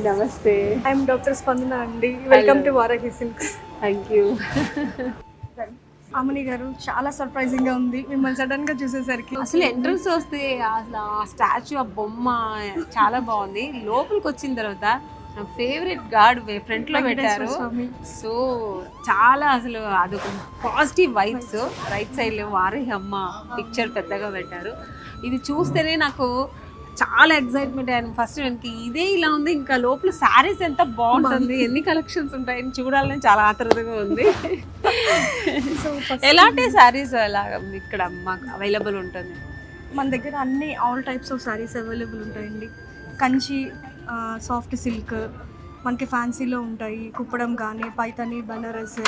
నమస్తే. I'm doctor Spandana అండి. Welcome to Varahi silks. Thank you. Amani garu, చాలా సర్ప్రైజింగ్ గా ఉంది మిమ్మల్ని సడన్ గా చూసేసరికి. అసలు ఎంట్రన్స్ వస్తే అసలు ఆ స్టాచ్యూ, ఆ బొమ్మ చాలా బాగుంది. లోపలికి వచ్చిన తర్వాత నా ఫేవరెట్ గాడ్ ఫ్రంట్ లో పెట్టారు. సో చాలా అసలు అదొక పాజిటివ్ వైబ్స్. రైట్ సైడ్ లో వారాహి అమ్మ పిక్చర్ పెద్దగా పెట్టారు. ఇది చూస్తేనే నాకు చాలా ఎక్సైట్మెంట్ అయ్యాను. ఫస్ట్ వెనక్కి ఇదే ఇలా ఉంది, ఇంకా లోపల శారీస్ ఎంత బాగుంటుంది, ఎన్ని కలెక్షన్స్ ఉంటాయని చూడాలని చాలా ఆతృతగా ఉంది. ఎలాంటి శారీస్ అలా ఇక్కడ మాకు అవైలబుల్ ఉంటుంది? మన దగ్గర అన్ని all types of saris available ఉంటాయండి. కంచి, సాఫ్ట్ సిల్క్, మనకి ఫ్యాన్సీలో ఉంటాయి, కుప్పడం కానీ, పైతాని, బనారస్,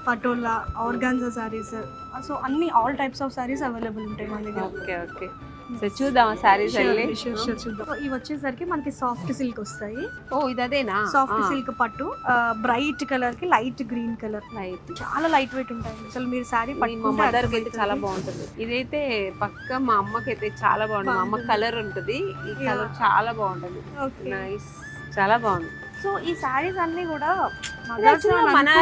పటోలా, ఆర్గాన్జా శారీస్. సో అన్ని all types of saris available ఉంటాయి మన దగ్గర. ఓకే ఓకే, సో చూద్దాం శారీస్. చూద్దాం. ఇవి వచ్చేసరికి మనకి సాఫ్ట్ సిల్క్ వస్తాయి. ఓ ఇది అదేనా? సాఫ్ట్ సిల్క్ పట్టు, బ్రైట్ కలర్ కి లైట్ గ్రీన్ కలర్, చాలా లైట్ వెయిట్ ఉంటాయి. అసలు మీరు శారీ మా మదర్ కి అయితే చాలా బాగుంటుంది. ఇదైతే పక్క మా అమ్మకి అయితే చాలా బాగుంటుంది. మా అమ్మ కలర్ ఉంటుంది, ఈ కలర్ చాలా బాగుంటుంది. నైస్, చాలా బాగుంది. సో ఈ శారీస్ అన్ని కూడా మన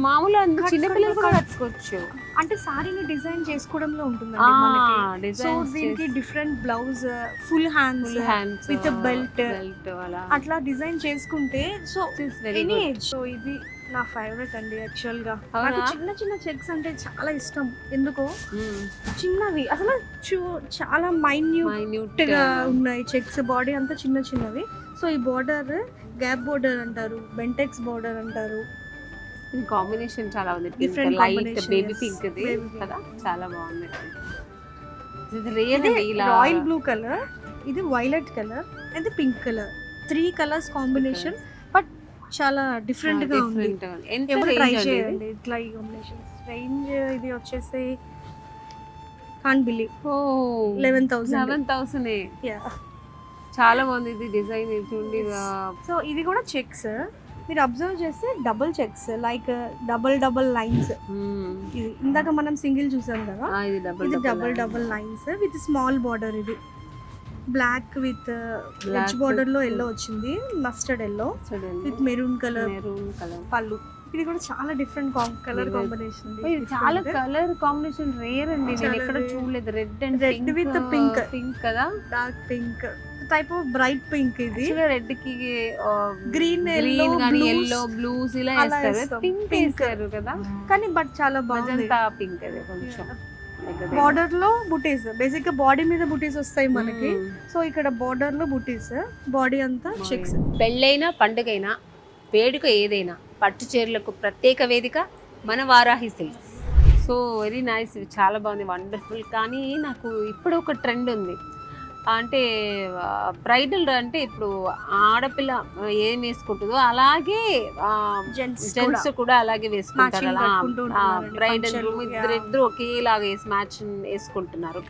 మామూలు చిన్నపిల్లలు కూడా కట్టుకోవచ్చు. అంటే శారీని డిజైన్ చేసుకోవడంలో ఉంటుందండి మనకి. సో దీనికి different blouse, full hands with belt అట్లా డిజైన్ చేసుకుంటే సో ఎనీ ఏజ్. సో ఇది నా ఫేవరెట్ అండి యాక్చువల్ గా. నాకు చిన్న చిన్న చెక్స్ అంటే చాలా ఇష్టం. ఎందుకో చిన్నవి అసలు చాలా మైన్యూట్ గా ఉన్నాయి చెక్స్. బాడీ అంతా చిన్న చిన్నవి. సో ఈ బోర్డర్ గ్యాప్ బోర్డర్ అంటారు, బెంటెక్స్ బోర్డర్ అంటారు. కాంబినేషన్ చాలా ఉంది, డిఫరెంట్ లైట్ బేబీ పింక్ కదా, చాలా బాగుంది. రాయల్ బ్లూ కలర్, ఇది వైలెట్ కలర్, ఇది pink colour. 3 colours combination, but చాలా డిఫరెంట్ గా ఉంది. ట్రై చేయండి ఇట్లా ఈ కాంబినేషన్స్. రేంజ్ ఇది వచ్చేసి కాంట్ బిలీవ్ 11,000. చాలా బాగుంది ఇది డిజైన్. చూడండి. సో ఇది కూడా చెక్స్ మీరు అబ్జర్వ్ చేస్తే double checks, like double lines. ఇది ఇందాక మనం సింగిల్ చూసాం కదా, ఇది double lines with small border. ఇది బ్లాక్ విత్ ఎడ్జ్ బార్డర్ లో ఎల్లో వచ్చింది, mustard yellow with maroon colour పళ్ళు. ఇది కూడా చాలా డిఫరెంట్ కలర్ కాంబినేషన్. చాలా కలర్ కాంబినేషన్ రేర్ అండి, నేను ఎక్కడ చూడలేదు. రెడ్ విత్ పింక్ కదా, dark pink type of bright pink. ఇది రెడ్ కి గ్రీన్ ఎల్లో బ్లూస్ ఇలా వేస్తారు, పింక్ వేస్తారు కదా. కానీ బట్ చాలా బాగుంది. పింక్ అదే కొంచెం బార్డర్ లో బుటీస్. బేసిక్ గా బాడీ మీద బుటీస్ వస్తాయి మనకి. సో ఇక్కడ బార్డర్ లో బుటీస్, బాడీ అంతా చెక్స్. పెళ్ళైనా పండుగైనా వేడుక ఏదైనా పట్టు చీరలకు ప్రత్యేక వేదిక మన Varahi silks. So very nice, చాలా బాగుంది, వండర్ఫుల్. కానీ నాకు ఇప్పుడు ఒక ట్రెండ్ ఉంది, అంటే బ్రైడల్ అంటే ఇప్పుడు ఆడపిల్ల ఏం వేసుకుంటుందో అలాగే జెంట్స్ కూడా అలాగే వేసుకుంటారు. అలా బ్రైడల్ రూమ్ ఇద్దరు ఒకేలాగా మ్యాచ్ వేసుకుంటున్నారు.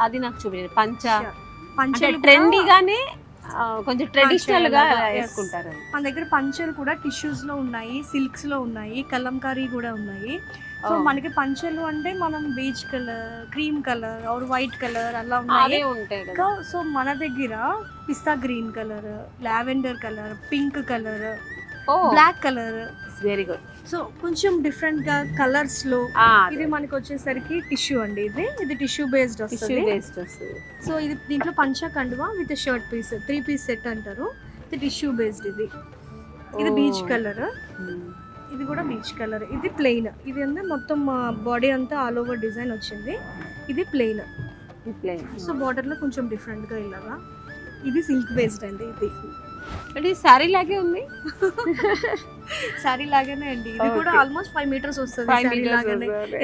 అది నాకు చూపించారు. పంచ ట్రెండీగానే కొంచెం ట్రెడిషనల్ గా వేసుకుంటారు. మన దగ్గర పంచలు కూడా టిష్యూస్ లో ఉన్నాయి, సిల్క్స్ లో ఉన్నాయి, కలంకారీ కూడా ఉన్నాయి. సో మనకి పంచలు అంటే మనం beach colour, cream colour or white colour అలా ఉన్నాయి. సో మన దగ్గర పిస్తా green colour, lavender colour, pink colour, black colour. Very good. So కొంచెం డిఫరెంట్ గా కలర్స్ లో. ఇది మనకి వచ్చేసరికి టిష్యూ అండి. ఇది టిష్యూ బేస్డ్ వస్తుంది. సో ఇది దీంట్లో పంచ కండువా with shirt piece, 3 piece set అంటారు. ఇది టిష్యూ బేస్డ్. ఇది బీచ్ కలర్, ఇది కూడా బీచ్ కలర్. ఇది ప్లెయిన్. ఇది అంటే మొత్తం బాడీ అంతా ఆల్ ఓవర్ డిజైన్ వచ్చింది. ఇది ప్లెయిన్. సో బార్డర్ లో కొంచెం డిఫరెంట్ గా ఇలాగా. ఇది సిల్క్ బేస్డ్ అండి. ఇది శారీ లాగే ఉంది. శారీ లాగానే అండి. ఇది కూడా ఆల్మోస్ట్ 5 మీటర్స్ వస్తుంది.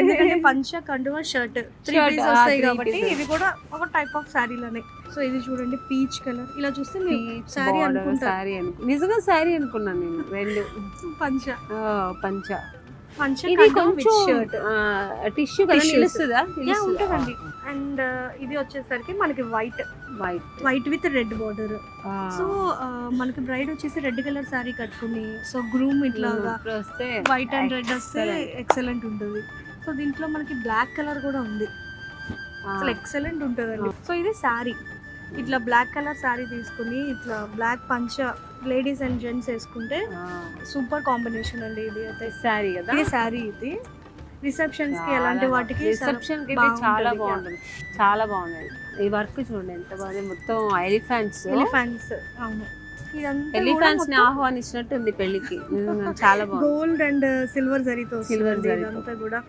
ఎందుకంటే పంచ కండువా షర్ట్ 3 పీస్ వస్తాయి కాబట్టి ఇది కూడా ఒక టైప్ ఆఫ్ శారీ లానే. సో ఇది చూడండి పీచ్ కలర్. ఇలా చూస్తే శారీ అనుకుంటారు, నిజంగా శారీ అనుకున్నాను నేను. రెండు పంచ ఇది కొంచెం టిష్యూ కదా, నిలుస్తుందా? ఉంటుందండి. అండ్ ఇది వచ్చేసరికి మనకి white with red border. So మనకి బ్రైడ్ వచ్చేసి రెడ్ కలర్ శారీ కట్టుకుని, సో గ్రూమ్ ఇట్లాగా వైట్ అండ్ రెడ్ వస్తే ఎక్సలెంట్ ఉంటుంది. సో దీంట్లో మనకి బ్లాక్ కలర్ కూడా ఉంది, అసలు ఎక్సలెంట్ ఉంటుందండి. సో ఇది శారీ, ఇట్లా బ్లాక్ కలర్ శారీ తీసుకుని ఇట్లా బ్లాక్ పంచ లేడీస్ అండ్ జెంట్స్ వేసుకుంటే సూపర్ కాంబినేషన్ అండి ఇది అయితే. శారీ కదా, ఇది శారీ, ఇది రిసెప్షన్స్ కి అలాంటి వాటికి రిసెప్షన్ కి ఇది చాలా బాగుంటుంది, చాలా బాగుంది. ఈ వర్క్ చూడండి ఎంత బాగుంది, మొత్తం ఎలిఫెంట్స్. అవును, ఎలిఫెంట్స్ ని ఆహ్వానించినట్టు ఉంది పెళ్లికి. చాలా బాగుంది. గోల్డ్ అండ్ సిల్వర్ జరీతో, సిల్వర్ జరీ అంతా కూడా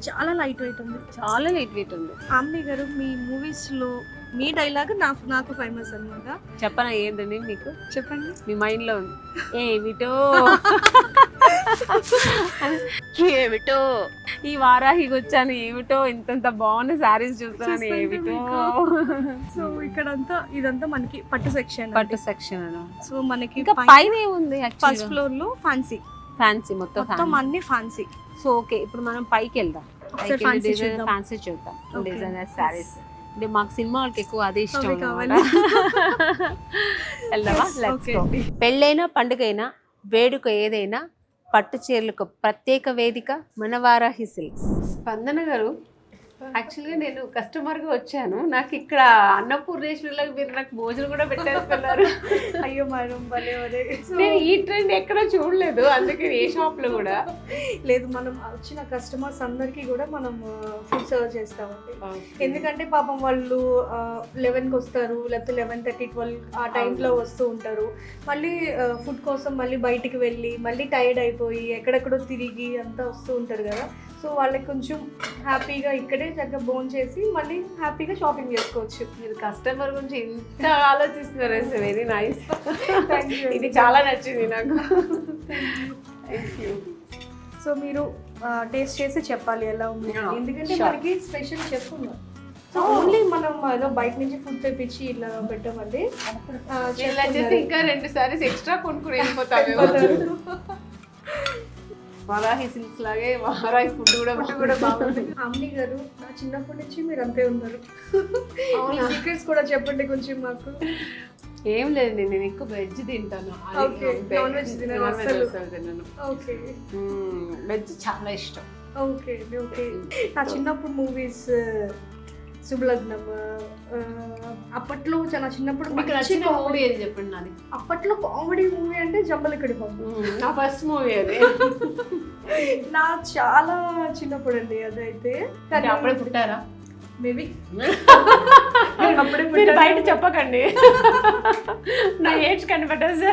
చాలా లైట్ వెయిట్ ఉంది, చాలా లైట్ వెయిట్ ఉంది. ఆమ్ని గారు మీ మూవీస్ లో మీ డైలాగ్ నాకు ఫేమస్ అన్నమాట. చెప్పనా ఏంటండి మీకు? చెప్పండి. మీ మైండ్ లో ఉంది ఏమిటో ఏమిటో ఈ వారాహికి వచ్చాను, ఏమిటో ఇంతంత బాగున్న శారీస్ చూస్తున్నాను, ఏమిటో. సో ఇక్కడంతా ఇదంతా మనకి పట్టు సెక్షన్, పట్టు సెక్షన్. సో మనకి ఇంకా పైన ఏముంది? ఫస్ట్ ఫ్లోర్ లో ఫ్యాన్సీ, ఫ్యాన్సీ మొత్తం అన్ని ఫ్యాన్సీ. సో ఓకే, ఇప్పుడు మనం పైకి వెళ్దాం, ఫ్యాన్సీ చూద్దాం, డిజైనర్ శారీస్. అంటే మాకు సినిమా వాళ్ళకి ఎక్కువ అదే ఇష్టం. వెళ్దామా? Let's go. పెళ్ళైనా పండుగైనా వేడుక ఏదైనా పట్టు చీరలకు ప్రత్యేక వేదిక మన వారాహి సిల్క్స్. స్పందన గారు, యాక్చువల్గా నేను కస్టమర్గా వచ్చాను, నాకు ఇక్కడ అన్నపూర్ణేశ్వరిలకు మీరు నాకు భోజనం కూడా పెట్టేస్తున్నారు. అయ్యో మేడం భలే. నేను ఈ ట్రెండ్ ఎక్కడ చూడలేదు, అందుకే ఏ షాప్లో కూడా లేదు. మనం వచ్చిన కస్టమర్స్ అందరికీ కూడా మనం ఫుడ్ సర్వ్ చేస్తామండి. ఎందుకంటే పాపం వాళ్ళు 11కి వస్తారు, లేకపోతే 11:30, 12 ఆ టైంలో వస్తూ ఉంటారు. మళ్ళీ ఫుడ్ కోసం మళ్ళీ బయటికి వెళ్ళి మళ్ళీ టైర్డ్ అయిపోయి ఎక్కడెక్కడో తిరిగి అంతా వస్తూ ఉంటారు కదా. సో వాళ్ళకి కొంచెం హ్యాపీగా ఇక్కడే చక్కగా బోన్ చేసి మళ్ళీ హ్యాపీగా షాపింగ్ చేసుకోవచ్చు. మీరు కస్టమర్ గురించి ఇంత ఆలోచిస్తున్నారు, వెరీ నైస్. ఇది చాలా నచ్చింది నాకు. సో మీరు టేస్ట్ చేసి చెప్పాలి ఎలా ఉంది, ఎందుకంటే మనకి స్పెషల్ చెఫ్ ఉన్నారు. సో ఓన్లీ మనం ఏదో బయట నుంచి ఫుడ్ తెప్పించి ఇలా పెట్టామండి. ఇంకా 2 సారీస్ ఎక్స్ట్రా కొనుక్కుని వెళ్ళిపోతాము. వారాహి సిల్క్స్ లాగే వారాహి ఫుడ్ కూడా బాగుంది. అమ్మి గారు, నా చిన్నప్పటి నుంచి మీరు అంతే ఉన్నారు. సీక్రెట్స్ కూడా చెప్పండి కొంచెం మాకు. ఏం లేదండి, నేను ఎక్కువ వెజ్ తింటాను, నాన్ వెజ్ తినను. ఓకే, వెజ్ చాలా ఇష్టం. Okay okay. నా చిన్నప్పుడు మూవీస్ శుభలగ్నం, అప్పట్లో చాలా చిన్నప్పుడు మూవీ ఏది చెప్పండి నాది. అప్పట్లో కామెడీ మూవీ అంటే జంబలకడి బాబు, నా ఫస్ట్ మూవీ అది. నా చాలా చిన్నప్పుడు అండి అదైతే. కానీ అప్పుడే పుట్టారా? మేబీ అప్పుడే బయట చెప్పకండి, నా ఏజ్ కనిపెట్టేసి.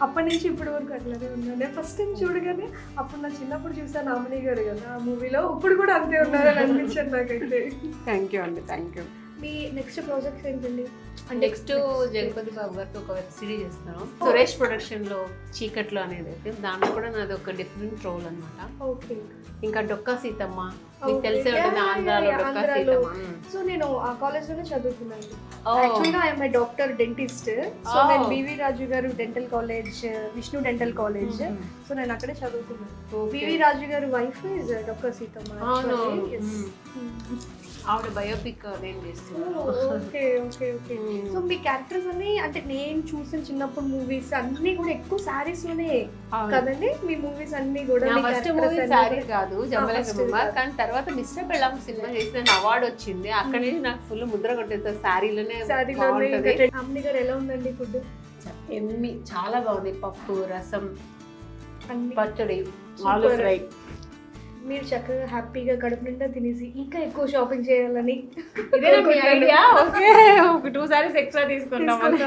అప్పటి నుంచి ఇప్పటి వరకు అట్లానే ఉన్నాను. నేను ఫస్ట్ టైం చూడగానే అప్పుడు నా చిన్నప్పుడు చూసాను ఆమెని గారు కదా ఆ మూవీలో, ఇప్పుడు కూడా అంతే ఉన్నారని అనిపించాను నాకైతే. థ్యాంక్ యూ అండి, thank you. Me next projects ఏంటండి? నెక్స్ట్ జగపతి బాబు గారితో ఒక వెబ్ సిరీస్ చేస్తున్నాను, సురేష్ ప్రొడక్షన్ లో చీకట్లో అనేది అయితే. దాంట్లో కూడా నాది ఒక డిఫరెంట్ రోల్ అనమాట. ఓకే. ఇంకా డొక్కా సీతమ్మ మీకు తెలిసే ఉంటుంది, ఆంధ్రాలో డొక్కా సీతమ్మ. సో నేను ఆ కాలేజ్ లోనే చదువుకున్నాను. యాక్చువల్గా I'm a doctor dentist. So నేను బివి రాజు గారు dental college, Vishnu dental college, so నేను అక్కడే చదువుకున్నాను. బివి రాజు గారు వైఫ్ ఇస్ డొక్కా సీతమ్మ. ఆవిడ బయోపిక్ నేను చేస్తున్నాను. Okay okay okay. సో మీ క్యారెక్టర్స్ అన్ని అంటే నేను చూసిన చిన్నప్పుడు మూవీస్ అన్ని కూడా ఎక్కువ సారీస్ లోనే కదండి మీ మూవీస్ అన్ని కూడా? ఫస్ట్ మూవీ సారీ కాదు జంబలకమ్మ, కానీ తర్వాత మిస్టర్ పెళ్ళాం సినిమా చేసి అవార్డు వచ్చింది, అక్కడి నుంచి నాకు ఫుల్ ముద్ర కొట్టేస్తారు సారీలోనే. అమ్ని గారు ఎలా ఉందండి ఫుడ్? ఎమ్మి చాలా బాగుంది, పప్పు, రసం, అన్ని పచ్చడి, ఆలు ఫ్రై. మీరు చక్కగా హ్యాపీగా కడుపు నిండా తినేసి ఇంకా ఎక్కువ షాపింగ్ చేయాలని ఐడియా. ఓకే, ఒక 2 సారీస్ ఎక్స్ట్రా తీసుకుంటాం.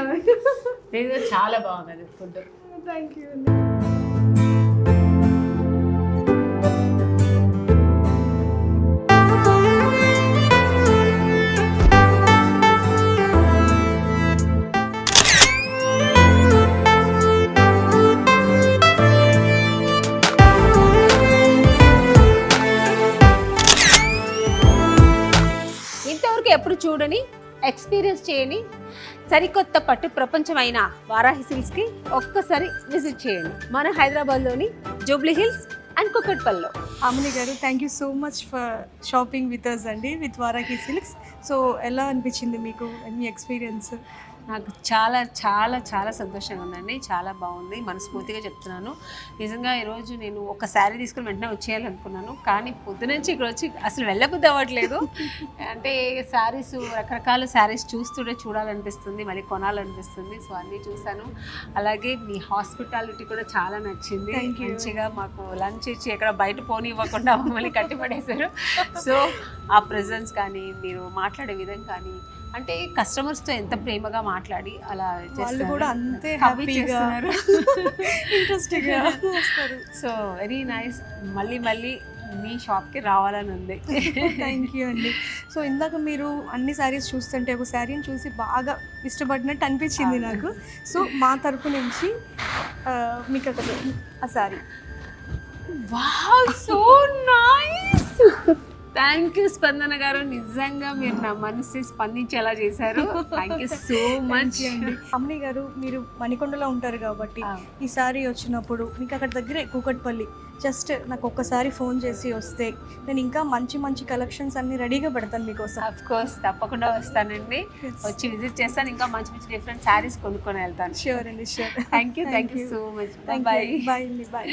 చాలా బాగుంది ఫుడ్. Thank you. ఎప్పుడు చూడని, ఎక్స్పీరియన్స్ చేయని సరికొత్త పట్టు ప్రపంచమైన వారాహి సిల్క్స్కి ఒక్కసారి విజిట్ చేయండి. మన హైదరాబాద్లోని జూబ్లీ హిల్స్ అండ్ కుకట్పల్లిలో. అమ్ని గారు, thank you so much for shopping with us అండి, విత్ వారాహి సిల్క్స్. సో ఎలా అనిపించింది మీకు మీ ఎక్స్పీరియన్స్? నాకు చాలా చాలా చాలా సంతోషంగా ఉందండి, చాలా బాగుంది, మనస్ఫూర్తిగా చెప్తున్నాను. నిజంగా ఈరోజు నేను ఒక శారీ తీసుకుని వెంటనే వచ్చేయాలనుకున్నాను, కానీ పొద్దునుంచి ఇక్కడ వచ్చి అసలు వెళ్ళబుద్ధి అవ్వట్లేదు. అంటే శారీస్, రకరకాల శారీస్ చూడాలనిపిస్తుంది, మళ్ళీ కొనాలనిపిస్తుంది. సో అన్నీ చూసాను. అలాగే మీ హాస్పిటాలిటీ కూడా చాలా నచ్చింది. Thank you. మంచిగా మాకు లంచ్ ఇచ్చి ఎక్కడ బయట పోనీ ఇవ్వకుండా మమ్మల్ని కట్టిపడేశారు. సో ఆ ప్రెజెన్స్ కానీ, మీరు మాట్లాడే విధం కానీ, అంటే కస్టమర్స్తో ఎంత ప్రేమగా మాట్లాడి అలా వాళ్ళు కూడా అంతే హ్యాపీ హ్యాపీగా చేస్తున్నారు. ఇంట్రెస్టింగ్గా వస్తారు. So very nice. మళ్ళీ మీ షాప్కి రావాలని ఉంది. థ్యాంక్ యూ అండి. సో ఇందాక మీరు అన్ని శారీస్ చూస్తుంటే ఒక శారీని చూసి బాగా ఇష్టపడినట్టు అనిపించింది నాకు. సో మా తరపు నుంచి మీకు ఒక ఆ sari. Wow, so nice. Thank you స్పందన గారు, నిజంగా మీరు నా మనసు స్పందించేలా చేశారు. Thank you so much. అమ్మని గారు, మీరు మణికొండలో ఉంటారు కాబట్టి ఈ సారీ వచ్చినప్పుడు మీకు అక్కడ దగ్గరే కూకట్పల్లి, జస్ట్ నాకు ఒక్కసారి ఫోన్ చేసి వస్తే నేను ఇంకా మంచి మంచి కలెక్షన్స్ అన్ని రెడీగా పెడతాను మీకోసం. అఫ్ కోర్స్, తప్పకుండా వస్తానండి. వచ్చి విజిట్ చేస్తాను, ఇంకా మంచి మంచి డిఫరెంట్ శారీస్ కొనుక్కొని వెళ్తాను. ష్యూర్ అండి, sure. Thank you so much. Bye. Bye అండి, బాయ్.